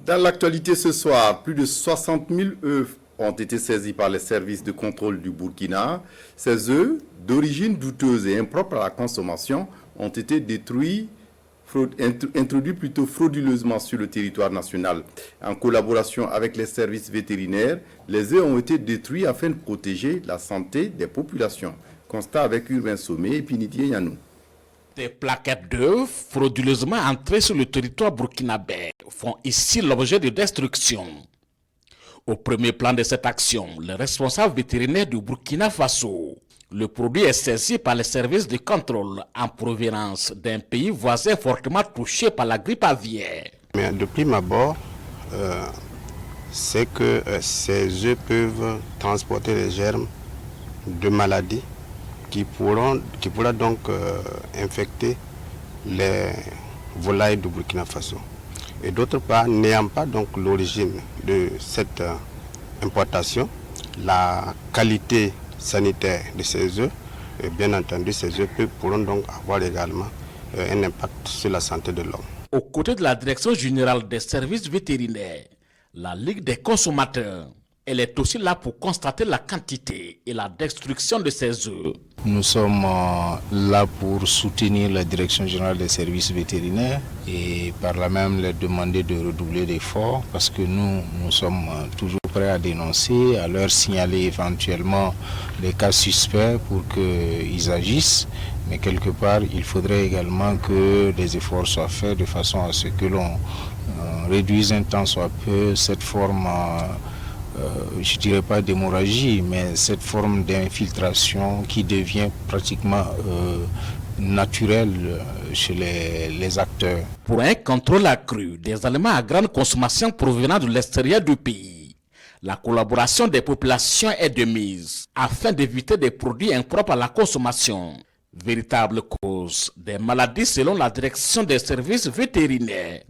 Dans l'actualité ce soir, plus de 60 000 œufs ont été saisis par les services de contrôle du Burkina. Ces œufs, d'origine douteuse et impropre à la consommation, ont été introduits plutôt frauduleusement sur le territoire national. En collaboration avec les services vétérinaires, les œufs ont été détruits afin de protéger la santé des populations. Constat avec Urbain Sommet et Pinitier Yanou. Des plaquettes d'œufs frauduleusement entrées sur le territoire burkinabé font ici l'objet de destruction. Au premier plan de cette action, le responsable vétérinaire du Burkina Faso, le produit est saisi par les services de contrôle en provenance d'un pays voisin fortement touché par la grippe aviaire. Mais de prime abord, c'est que ces œufs peuvent transporter les germes de maladies qui pourra donc infecter les volailles du Burkina Faso. Et d'autre part, n'ayant pas donc l'origine de cette importation, la qualité sanitaire de ces œufs, et bien entendu, ces œufs pourront donc avoir également un impact sur la santé de l'homme. Aux côtés de la Direction générale des services vétérinaires, la Ligue des consommateurs, elle est aussi là pour constater la quantité et la destruction de ces œufs. Nous sommes là pour soutenir la Direction générale des services vétérinaires et par là même leur demander de redoubler d'efforts parce que nous sommes toujours prêts à dénoncer, à leur signaler éventuellement les cas suspects pour qu'ils agissent. Mais quelque part, il faudrait également que des efforts soient faits de façon à ce que l'on réduise un tant soit peu cette forme je ne dirais pas d'hémorragie, mais cette forme d'infiltration qui devient pratiquement naturelle chez les acteurs. Pour un contrôle accru des aliments à grande consommation provenant de l'extérieur du pays, la collaboration des populations est de mise afin d'éviter des produits impropres à la consommation. Véritable cause des maladies selon la direction des services vétérinaires.